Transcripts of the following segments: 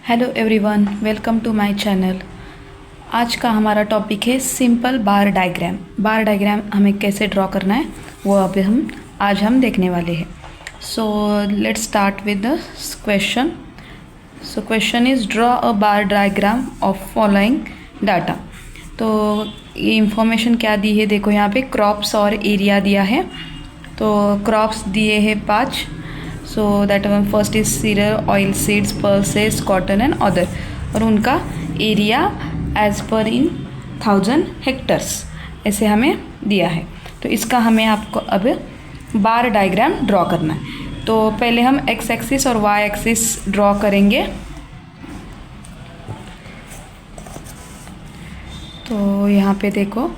Hello everyone, welcome to my channel. आज का हमारा टॉपिक है simple bar diagram. Bar diagram हमें कैसे ड्रॉ करना है वो अभी आज हम देखने वाले हैं। So let's start with the question. So question is draw a bar diagram of following data. तो ये इंफॉर्मेशन क्या दी है, देखो यहाँ पे क्रॉप्स और एरिया दिया है। तो क्रॉप्स दिए हैं 5। So that one first is serial, oil seeds, pulses, cotton and other, और उनका एरिया एज पर इन 1000 हेक्टर्स ऐसे हमें दिया है। तो इसका हमें आपको अब बार डायग्राम ड्रॉ करना है। तो पहले हम एक्स एक्सिस और वाई एक्सिस ड्रॉ करेंगे। तो यहाँ पे देखो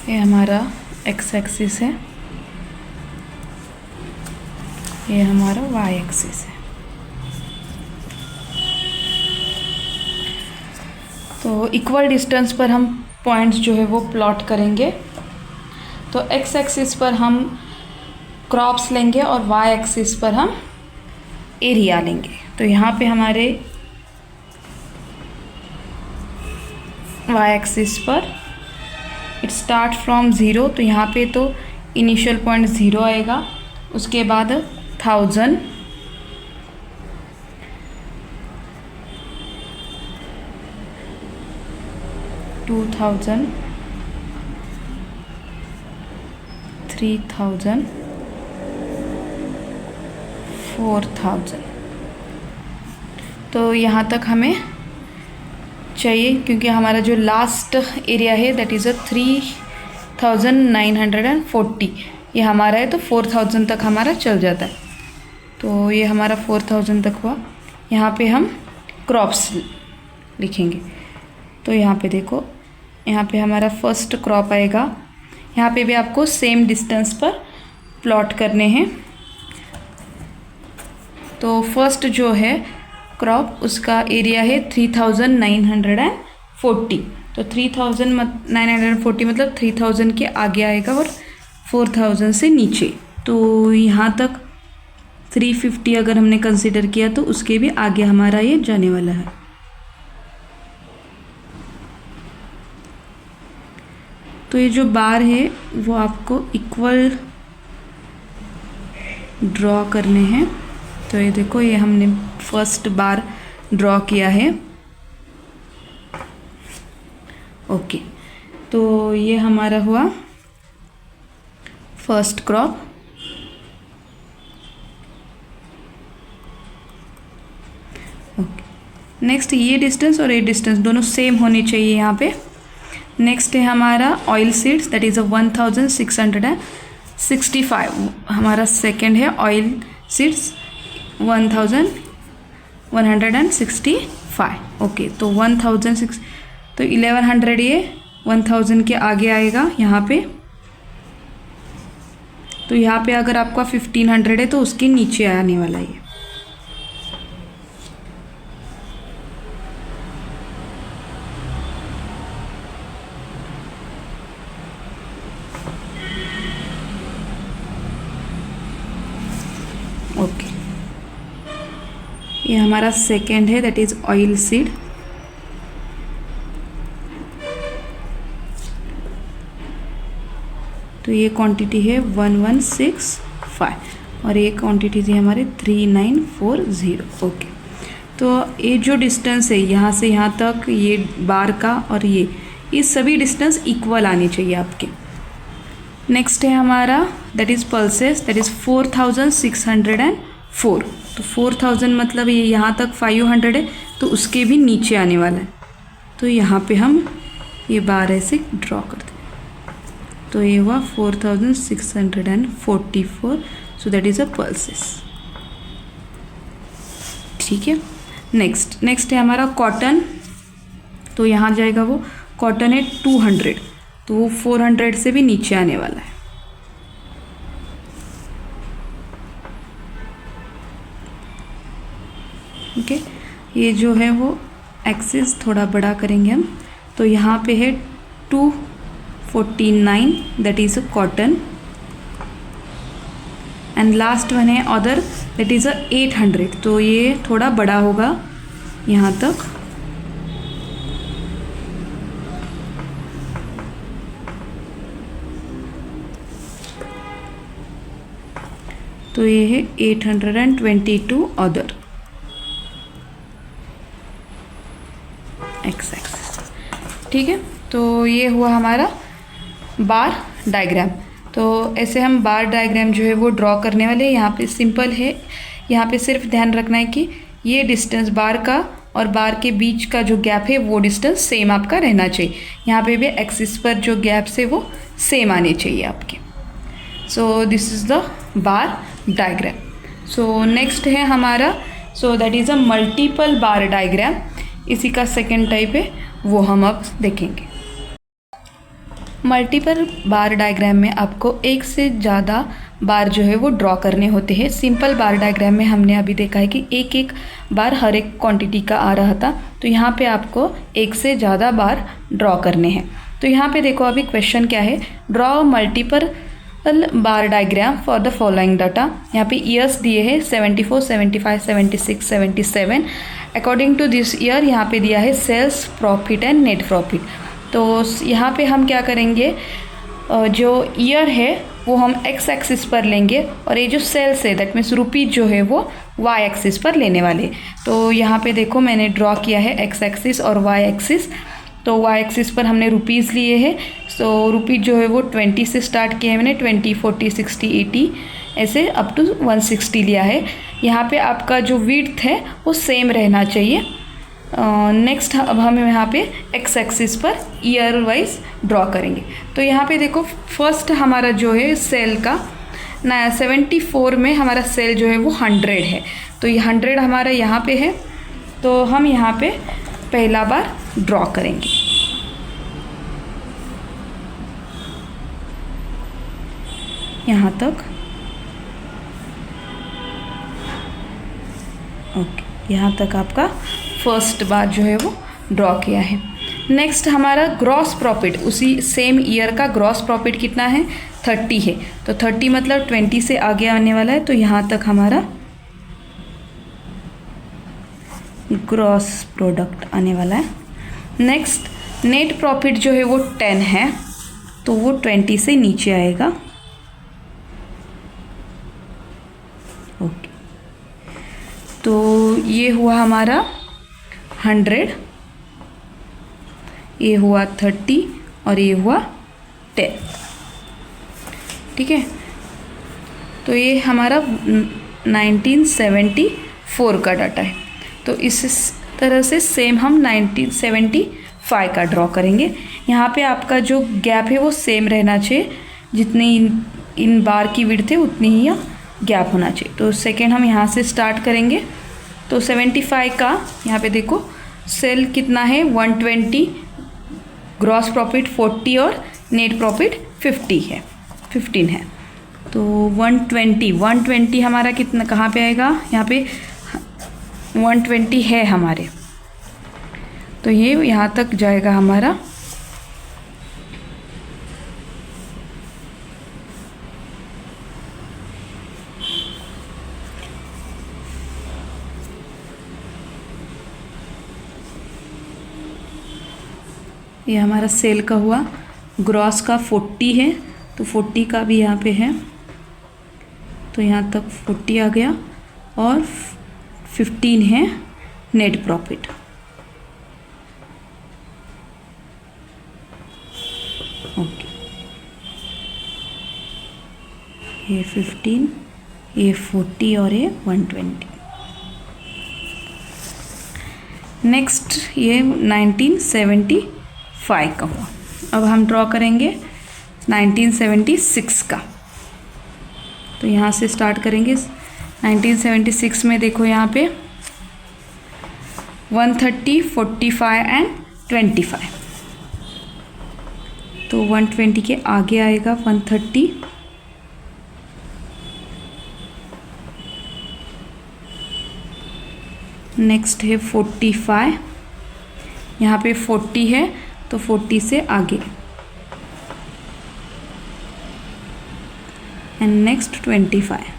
ये हमारा एक्स एक्सिस है, ये हमारा वाई एक्सिस है। तो इक्वल डिस्टेंस पर हम पॉइंट्स जो है वो प्लॉट करेंगे। तो एक्स एक्सिस पर हम क्रॉप्स लेंगे और वाई एक्सिस पर हम एरिया लेंगे। तो यहाँ पे हमारे वाई एक्सिस पर इट स्टार्ट फ्रॉम 0, तो यहाँ पे तो इनिशियल पॉइंट 0 आएगा, उसके बाद 1000, टू 2000, 3000, 4000। तो यहाँ तक हमें चाहिए, क्योंकि हमारा जो लास्ट एरिया है दैट इज़ 3940, ये हमारा है। तो 4000 तक हमारा चल जाता है। तो ये हमारा 4000 तक हुआ। यहाँ पे हम क्रॉप्स लिखेंगे। तो यहाँ पे देखो, यहाँ पे हमारा फर्स्ट क्रॉप आएगा। यहाँ पे भी आपको सेम डिस्टेंस पर प्लॉट करने हैं। तो फर्स्ट जो है क्रॉप, उसका एरिया है 3940। तो 3940 मतलब 3000 के आगे आएगा और 4000 से नीचे। तो यहाँ तक 350 अगर हमने कंसिडर किया तो उसके भी आगे हमारा ये जाने वाला है। तो ये जो बार है वो आपको इक्वल ड्रॉ करने हैं। तो ये देखो, ये हमने फर्स्ट बार ड्रॉ किया है। ओके, तो ये हमारा हुआ फर्स्ट क्रॉप। ओके, नेक्स्ट ये डिस्टेंस और ये डिस्टेंस दोनों सेम होने चाहिए यहाँ पे। नेक्स्ट है हमारा ऑयल सीड्स, दैट इज़ 1665। हमारा सेकेंड है ऑयल सीड्स 1165। ओके, तो 1006, तो 1100 ये 1000 के आगे आएगा यहाँ पे। तो यहाँ पे अगर आपका 1500 है तो उसके नीचे आने वाला है। ओके, ये हमारा सेकेंड है, दैट इज ऑयल सीड। तो ये क्वांटिटी है 1165 और ये क्वांटिटी थी हमारे 3940। ओके, तो ये जो डिस्टेंस है यहाँ से यहाँ तक, ये बार का और ये सभी डिस्टेंस इक्वल आने चाहिए आपके। नेक्स्ट है हमारा that is pulses, that is 4604। तो 4000 मतलब ये यहाँ तक 500 है, तो उसके भी नीचे आने वाला है। तो यहाँ पे हम ये बार ऐसे ड्रॉ करते हैं। तो ये हुआ 4644। So that is a pulses. ठीक है, नेक्स्ट है हमारा कॉटन। तो यहाँ जाएगा वो कॉटन है 200, तो वो 400 से भी नीचे आने वाला है। ओके, ये जो है वो एक्सिस थोड़ा बड़ा करेंगे हम। तो यहाँ पे है 249, that is a cotton, and last one है अदर, दैट इज़ अ 800, तो ये थोड़ा बड़ा होगा यहाँ तक। तो ये है 822 अदर एक्स एक्सिस। ठीक है, तो ये हुआ हमारा बार डायग्राम। तो ऐसे हम बार डायग्राम जो है वो ड्रॉ करने वाले हैं। यहाँ पे सिंपल है, यहाँ पे सिर्फ ध्यान रखना है कि ये डिस्टेंस बार का और बार के बीच का जो गैप है वो डिस्टेंस सेम आपका रहना चाहिए। यहाँ पे भी एक्सिस पर जो गैप्स है वो सेम आने चाहिए आपके। So this is the bar diagram. So next है हमारा, so that is a multiple bar diagram. इसी का सेकेंड टाइप है, वो हम अब देखेंगे। मल्टीपल बार डायग्राम में आपको एक से ज़्यादा बार जो है वो ड्रॉ करने होते हैं। सिंपल बार डायग्राम में हमने अभी देखा है कि एक एक बार हर एक क्वांटिटी का आ रहा था, तो यहाँ पे आपको एक से ज़्यादा बार ड्रॉ करने हैं। तो यहाँ पे देखो अभी क्वेश्चन क्या है, draw multiple bar diagram for the following data. यहाँ पे ईयर्स दिए हैं 74, 75, 76, 77। अकॉर्डिंग टू दिस ईयर यहाँ पे दिया है sales, profit and net profit. तो यहाँ पे हम क्या करेंगे, जो ईयर है वो हम एक्स एक्सिस पर लेंगे और ये जो सेल्स है दैट मीन्स रुपीज जो है वो वाई एक्सिस पर लेने वाले। तो यहाँ पे देखो मैंने ड्रॉ किया है एक्स एक्सिस और वाई एक्सिस। तो वाई एक्सिस पर हमने रुपीज़ लिए हैं। सो रुपीज़ जो है वो 20 से स्टार्ट किया है मैंने, 20, 40, 60, 80 ऐसे अप टू 160 लिया है। यहाँ पे आपका जो विड्थ है वो सेम रहना चाहिए। नेक्स्ट अब हम यहाँ पे एक्स एक्सिस पर ईयर वाइज ड्रॉ करेंगे। तो यहाँ पे देखो फर्स्ट हमारा जो है सेल का 74 में हमारा सेल जो है वो 100 है। तो ये 100 हमारा यहाँ पे है, तो हम यहाँ पे पहला बार ड्रॉ करेंगे। यहाँ तक ओके, यहाँ तक आपका फर्स्ट बार जो है वो ड्रॉ किया है। नेक्स्ट हमारा ग्रॉस प्रॉफिट, उसी सेम ईयर का ग्रॉस प्रॉफिट कितना है 30 है। तो 30 मतलब 20 से आगे आने वाला है, तो यहाँ तक हमारा ग्रॉस प्रोडक्ट आने वाला है। नेक्स्ट नेट प्रॉफिट जो है वो 10 है, तो वो 20 से नीचे आएगा। ओके, तो ये हुआ हमारा 100, ये हुआ 30 और ये हुआ 10। ठीक है, तो ये हमारा 1974 का डाटा है। तो इस तरह से सेम हम 1975 का ड्रॉ करेंगे। यहाँ पे आपका जो गैप है वो सेम रहना चाहिए, जितनी इन बार की विड्थ है उतनी ही गैप होना चाहिए। तो सेकेंड हम यहाँ से स्टार्ट करेंगे। तो 75 का यहाँ पे देखो सेल कितना है 120, ग्रॉस प्रॉफिट 40 और नेट प्रॉफिट 15 है। तो 120 हमारा कितना कहाँ पे आएगा, यहाँ पे 120 है हमारे, तो ये यहाँ तक जाएगा हमारा। ये हमारा सेल का हुआ, ग्रॉस का 40 है, तो 40 का भी यहाँ पे है, तो यहाँ तक 40 आ गया और 15 है नेट प्रॉफिट। ओके, ये 15, ये 40 और ये 120। नेक्स्ट ये 1975 का हुआ। अब हम ड्रॉ करेंगे 1976 का। तो यहाँ से स्टार्ट करेंगे। 1976 में देखो यहाँ पे 130, 45 एंड 25। तो 120 के आगे आएगा 130, नेक्स्ट है 45, यहाँ पे 40 है तो 40 से आगे, एंड नेक्स्ट 25।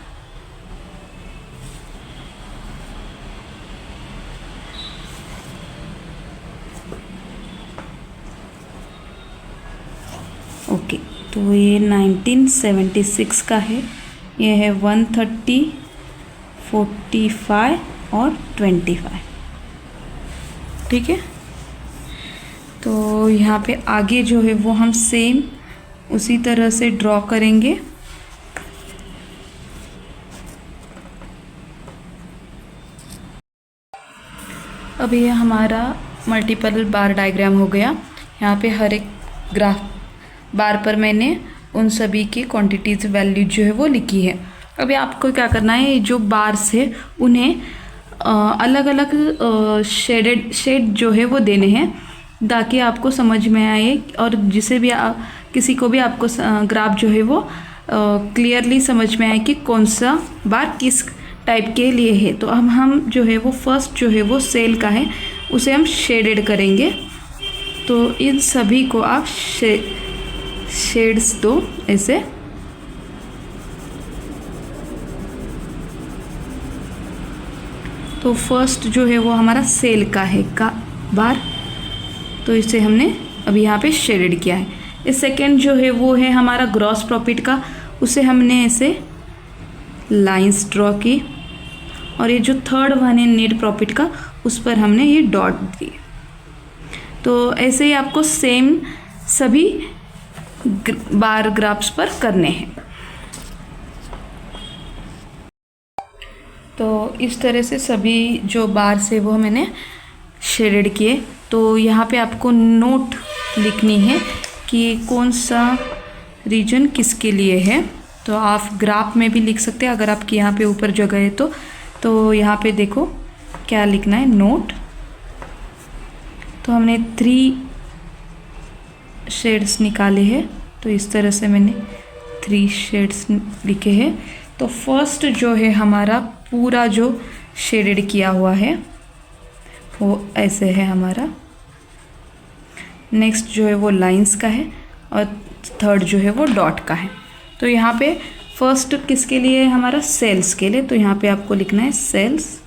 ओके, तो ये 1976 का है। ये है 130, 45 और 25। ठीक है, तो यहाँ पे आगे जो है वो हम सेम उसी तरह से ड्रॉ करेंगे। अब ये हमारा मल्टीपल बार डायग्राम हो गया। यहाँ पे हर एक ग्राफ बार पर मैंने उन सभी की क्वांटिटीज वैल्यू जो है वो लिखी है। अभी आपको क्या करना है, ये जो बार्स है उन्हें अलग अलग शेड जो है वो देने हैं, ताकि आपको समझ में आए और जिसे भी किसी को भी आपको ग्राफ जो है वो क्लियरली समझ में आए कि कौन सा बार किस टाइप के लिए है। तो अब हम जो है वो फर्स्ट जो है वो सेल का है, उसे हम शेडेड करेंगे। तो इन सभी को आप शेड्स दो ऐसे। तो फर्स्ट जो है वो हमारा सेल का है का बार, तो इसे हमने अभी यहाँ पे शेडेड किया है। ये सेकेंड जो है वो है हमारा ग्रॉस प्रॉफिट का, उसे हमने ऐसे लाइंस ड्रॉ की। और ये जो थर्ड वन है नेट प्रॉफिट का, उस पर हमने ये डॉट दिए। तो ऐसे ही आपको सेम सभी बार ग्राफ्स पर करने हैं। तो इस तरह से सभी जो बार से वो मैंने शेडेड किए। तो यहाँ पे आपको नोट लिखनी है कि कौन सा रीजन किसके लिए है। तो आप ग्राफ में भी लिख सकते हैं अगर आपके यहाँ पे ऊपर जगह है तो यहाँ पे देखो क्या लिखना है, नोट। तो हमने 3 शेड्स निकाले हैं, तो इस तरह से मैंने 3 शेड्स लिखे हैं। तो फर्स्ट जो है हमारा पूरा जो शेडेड किया हुआ है वो ऐसे है हमारा। नेक्स्ट जो है वो लाइंस का है और थर्ड जो है वो डॉट का है। तो यहाँ पे फर्स्ट किसके लिए है, हमारा सेल्स के लिए। तो यहाँ पे आपको लिखना है सेल्स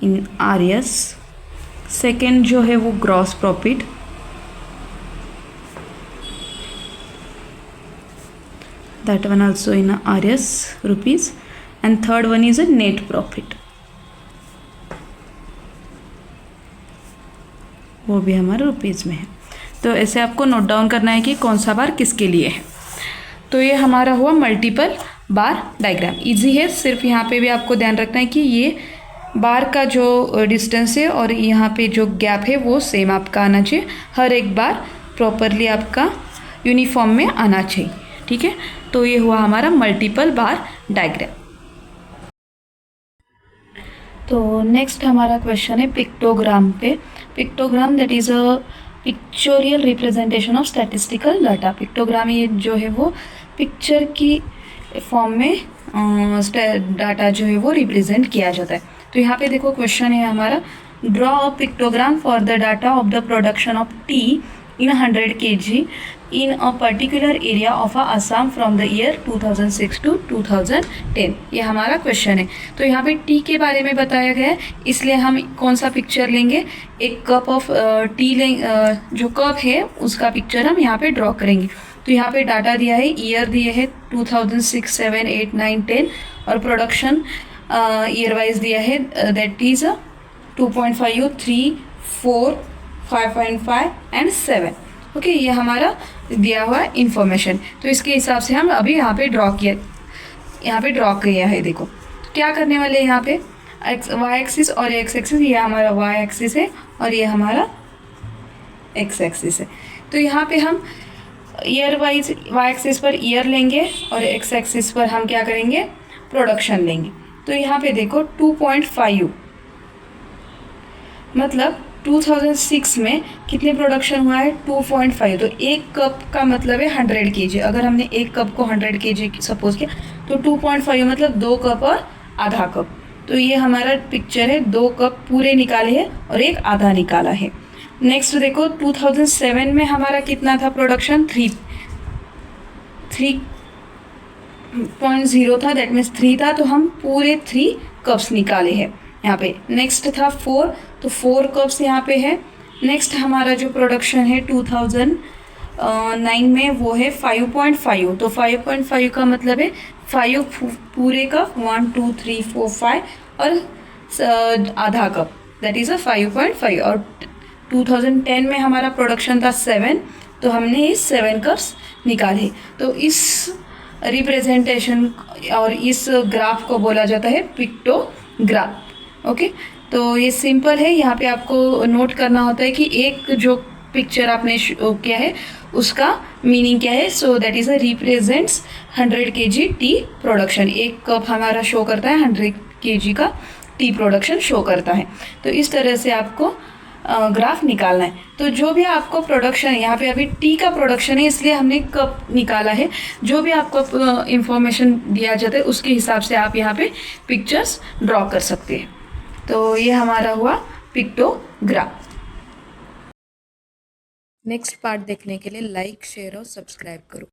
इन आरएस। सेकेंड जो है वो gross profit, that one also in RS rupees, and third one is a net profit, वो भी हमारे रुपीज़ में है। तो ऐसे आपको नोट डाउन करना है कि कौन सा बार किसके लिए है। तो ये हमारा हुआ मल्टीपल बार डायग्राम। इजी है, सिर्फ यहाँ पे भी आपको ध्यान रखना है कि ये बार का जो डिस्टेंस है और यहाँ पे जो गैप है वो सेम आपका आना चाहिए। हर एक बार प्रॉपरली आपका यूनिफॉर्म में आना चाहिए। ठीक है, तो ये हुआ हमारा मल्टीपल बार डायग्राम। तो नेक्स्ट हमारा क्वेश्चन है पिक्टोग्राम पे। Pictogram that is a pictorial representation of statistical data. Pictogram ये जो है वो पिक्चर की फॉर्म में डाटा जो है वो रिप्रेजेंट किया जाता है। तो यहाँ पे देखो क्वेश्चन है हमारा, draw a pictogram for the data of the production of T in 100 kg in a particular area of Assam from the year 2006 to 2010। ये हमारा क्वेश्चन है। तो यहाँ पे टी के बारे में बताया गया है, इसलिए हम कौन सा पिक्चर लेंगे, एक कप ऑफ टी लेंगे। जो कप है उसका पिक्चर हम यहाँ पे ड्रॉ करेंगे। तो यहाँ पे डाटा दिया है, ईयर दिए है 2006, 7, 8, 9, 10 और प्रोडक्शन ईयर वाइज दिया है, दैट इज 2.5, 3, 4, 5.5 एंड 7। ओके, ये हमारा दिया हुआ इंफॉर्मेशन। तो इसके हिसाब से हम अभी यहाँ पे ड्रॉ किया है। देखो क्या करने वाले यहाँ पे वाई एक्सिस और एक्स एक्सिस, ये हमारा वाई एक्सिस है और ये हमारा एक्स एक्सिस है। तो यहाँ पे हम ईयर वाइज वाई एक्सिस पर ईयर लेंगे और एक्स एक्सिस पर हम क्या करेंगे, प्रोडक्शन लेंगे। तो यहाँ पे देखो 2.5 मतलब 2006 में कितने प्रोडक्शन हुआ है, 2.5। तो एक कप का मतलब है 100 kg। अगर हमने एक कप को 100 kg सपोज किया तो 2.5 मतलब 2 कप और आधा कप। तो ये हमारा पिक्चर है, 2 कप पूरे निकाले हैं और एक आधा निकाला है। नेक्स्ट देखो 2007 में हमारा कितना था प्रोडक्शन, 3.0 था, दैट मीन्स 3 था, तो हम पूरे 3 कप्स निकाले हैं यहाँ पे। नेक्स्ट था 4, तो 4 कप्स यहाँ पे है। नेक्स्ट हमारा जो प्रोडक्शन है 2009 में वो है 5.5, तो 5.5 का मतलब है 5 पूरे कप, 1 2 3 4 5 और आधा कप, दैट इज़ अ 5.5। और 2010 में हमारा प्रोडक्शन था 7, तो हमने इस 7 कप्स निकाले। तो इस रिप्रेजेंटेशन और इस ग्राफ को बोला जाता है पिक्टोग्राफ। ओके, तो ये सिंपल है। यहाँ पे आपको नोट करना होता है कि एक जो पिक्चर आपने किया है उसका मीनिंग क्या है। So that is a represents 100 kg T production. एक कप हमारा शो करता है 100 kg का टी प्रोडक्शन शो करता है। तो इस तरह से आपको ग्राफ निकालना है। तो जो भी आपको प्रोडक्शन, यहाँ पे अभी टी का प्रोडक्शन है इसलिए हमने कप निकाला है। जो भी आपको इंफॉर्मेशन दिया जाता है उसके हिसाब से आप यहाँ पे पिक्चर्स ड्रॉ कर सकते हैं। तो ये हमारा हुआ पिक्टोग्राफ। नेक्स्ट पार्ट देखने के लिए लाइक, शेयर और सब्सक्राइब करो।